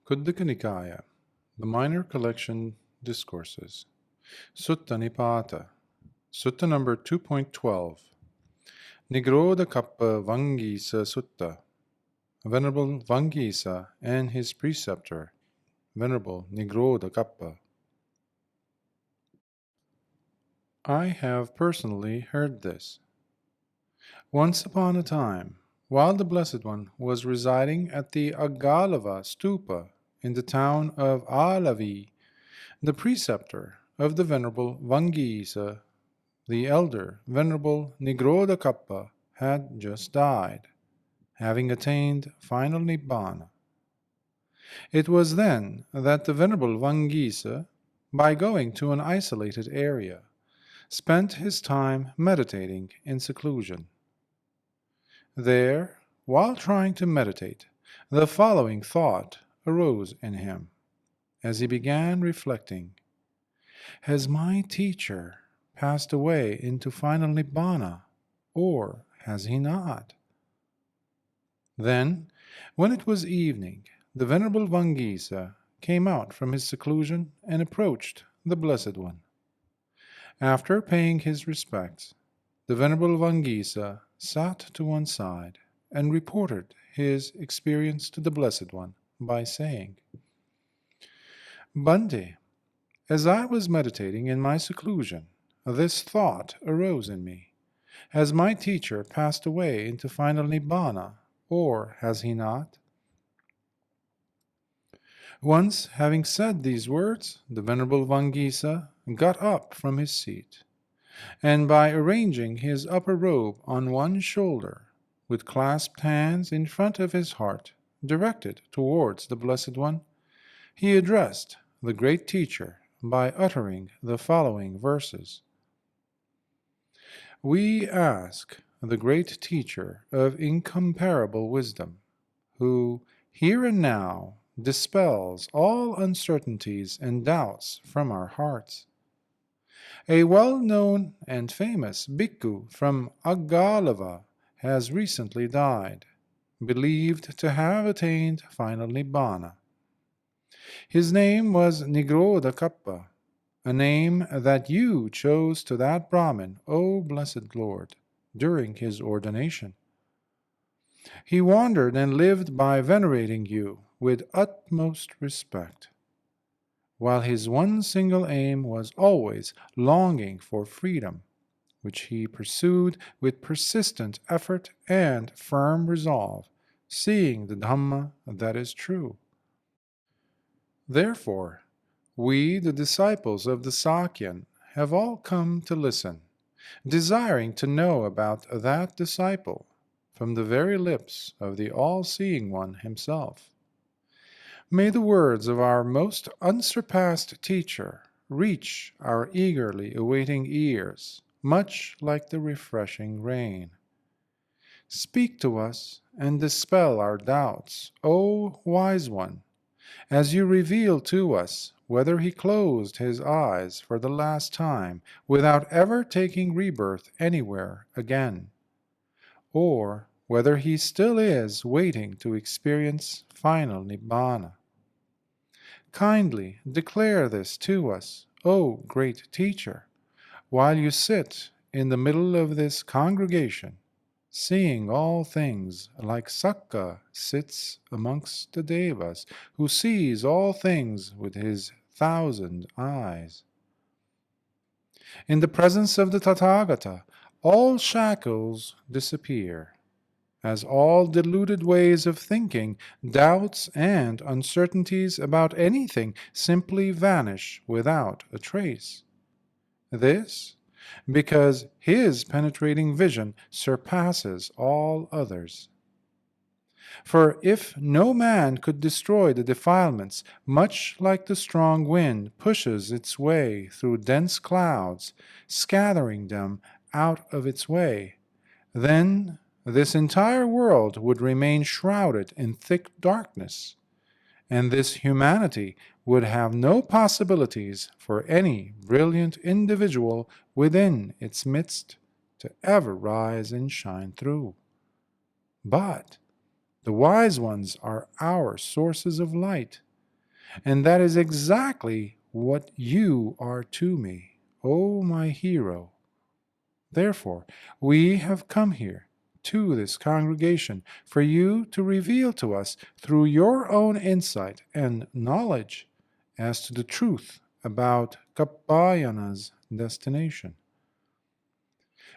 Khuddaka Nikāya, the Minor Collection Discourses, Sutta Nipāta, Sutta number 2.12, Nigrodhakappa Vaṅgīsa Sutta, Venerable Vaṅgīsa and his Preceptor, Venerable Nigrodhakappa. I have personally heard this. Once upon a time, while the Blessed One was residing at the Agalava Stupa in the town of Alavi, the Preceptor of the Venerable Vaṅgīsa, the elder Venerable Nigrodhakappa, had just died, having attained final Nibbana. It was then that the Venerable Vaṅgīsa, by going to an isolated area, spent his time meditating in seclusion. There, while trying to meditate, the following thought arose in him, as he began reflecting: has my teacher passed away into final Nibbana, or has he not? Then, when it was evening, the Venerable Vaṅgīsa came out from his seclusion and approached the Blessed One. After paying his respects, the Venerable Vaṅgīsa sat to one side and reported his experience to the Blessed One by saying, Bhante, as I was meditating in my seclusion, this thought arose in me: has my teacher passed away into final Nibbana, or has he not? Once having said these words, the Venerable Vaṅgīsa got up from his seat, and by arranging his upper robe on one shoulder, with clasped hands in front of his heart, directed towards the Blessed One, he addressed the great teacher by uttering the following verses. We ask the great teacher of incomparable wisdom, who here and now dispels all uncertainties and doubts from our hearts. A well-known and famous bhikkhu from Agalava has recently died, believed to have attained final Nibbana. His name was Nigrodhakappa, a name that you chose to that Brahmin, O Blessed Lord, during his ordination. He wandered and lived by venerating you with utmost respect, while his one single aim was always longing for freedom, which he pursued with persistent effort and firm resolve, seeing the Dhamma that is true. Therefore, we, the disciples of the Sakyan, have all come to listen, desiring to know about that disciple from the very lips of the all-seeing One himself. May the words of our most unsurpassed teacher reach our eagerly awaiting ears, much like the refreshing rain. Speak to us and dispel our doubts, O Wise One, as you reveal to us whether he closed his eyes for the last time without ever taking rebirth anywhere again, or whether he still is waiting to experience final Nibbana. Kindly declare this to us, O great teacher, while you sit in the middle of this congregation, seeing all things like Sakka sits amongst the Devas, who sees all things with his 1,000 eyes. In the presence of the Tathagata, all shackles disappear, as all deluded ways of thinking, doubts, and uncertainties about anything simply vanish without a trace. This because his penetrating vision surpasses all others. For if no man could destroy the defilements, much like the strong wind pushes its way through dense clouds, scattering them out of its way, then this entire world would remain shrouded in thick darkness, and this humanity would have no possibilities for any brilliant individual within its midst to ever rise and shine through. But the wise ones are our sources of light, And that is exactly what you are to me, O my hero. Therefore, we have come here to this congregation for you to reveal to us through your own insight and knowledge as to the truth about Kapayana's destination.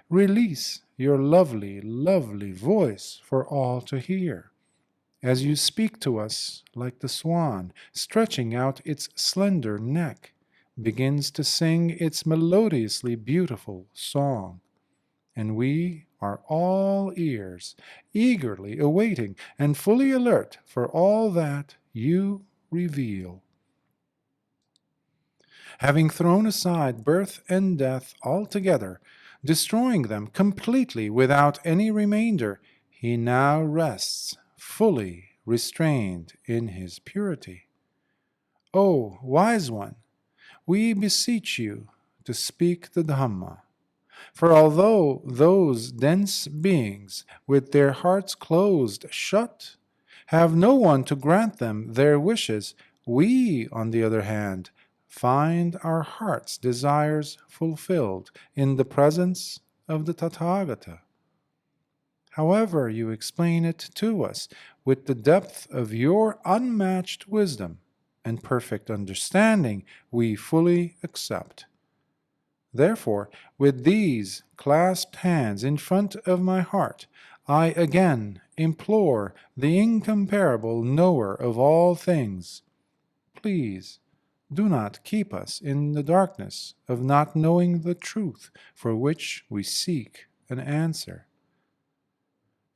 Release your lovely, lovely voice for all to hear, as you speak to us like the swan, stretching out its slender neck, begins to sing its melodiously beautiful song. And we are all ears, eagerly awaiting and fully alert for all that you reveal. Having thrown aside birth and death altogether, destroying them completely without any remainder, he now rests fully restrained in his purity. O wise one, we beseech you to speak the Dhamma. For although those dense beings, with their hearts closed shut, have no one to grant them their wishes, we, on the other hand, find our heart's desires fulfilled in the presence of the Tathagata. However you explain it to us, with the depth of your unmatched wisdom and perfect understanding, we fully accept. Therefore, with these clasped hands in front of my heart, I again implore the incomparable knower of all things, please do not keep us in the darkness of not knowing the truth for which we seek an answer.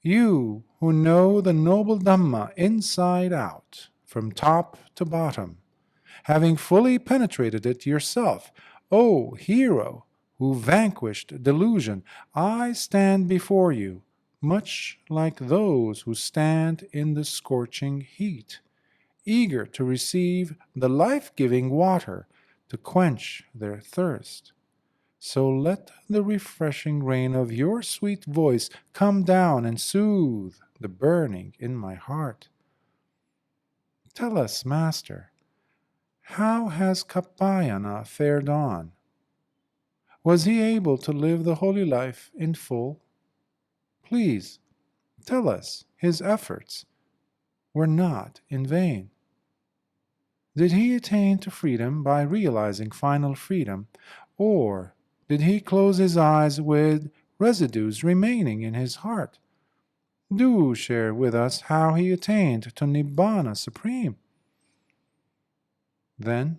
You who know the noble Dhamma inside out, from top to bottom, having fully penetrated it yourself, O hero who vanquished delusion, I stand before you, much like those who stand in the scorching heat, eager to receive the life-giving water to quench their thirst. So let the refreshing rain of your sweet voice come down and soothe the burning in my heart. Tell us, Master, how has Kapayana fared on? Was he able to live the holy life in full? Please, tell us his efforts were not in vain. Did he attain to freedom by realizing final freedom, or did he close his eyes with residues remaining in his heart? Do share with us how he attained to Nibbana Supreme. Then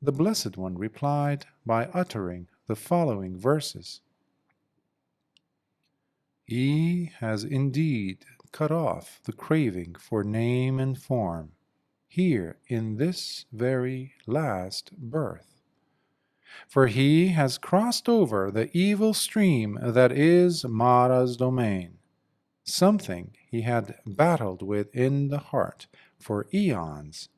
the Blessed One replied by uttering the following verses. He has indeed cut off the craving for name and form, here in this very last birth. For he has crossed over the evil stream that is Mara's domain, something he had battled with in the heart for eons.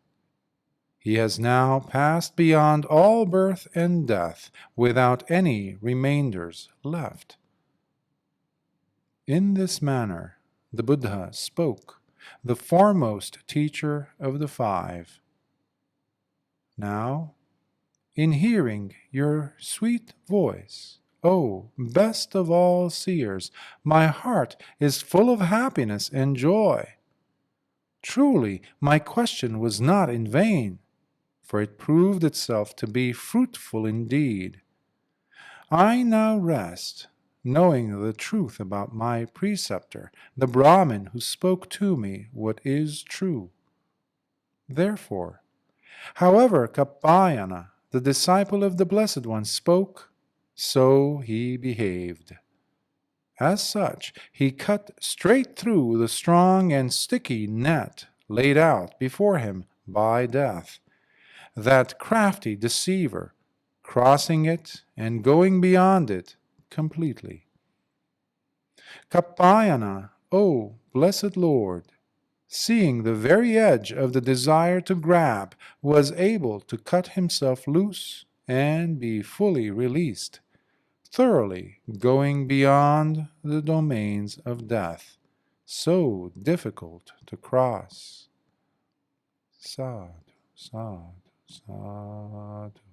He has now passed beyond all birth and death without any remainders left. In this manner, the Buddha spoke, the foremost teacher of the five. Now, in hearing your sweet voice, O best of all seers, my heart is full of happiness and joy. Truly, my question was not in vain, for it proved itself to be fruitful indeed. I now rest, knowing the truth about my preceptor, the Brahmin who spoke to me what is true. Therefore, however Kapayana, the disciple of the Blessed One, spoke, so he behaved. As such, he cut straight through the strong and sticky net laid out before him by death, that crafty deceiver, crossing it and going beyond it completely. Kapayana, O blessed Lord, seeing the very edge of the desire to grab, was able to cut himself loose and be fully released, thoroughly going beyond the domains of death, so difficult to cross. Sad. sadhu, sadhu.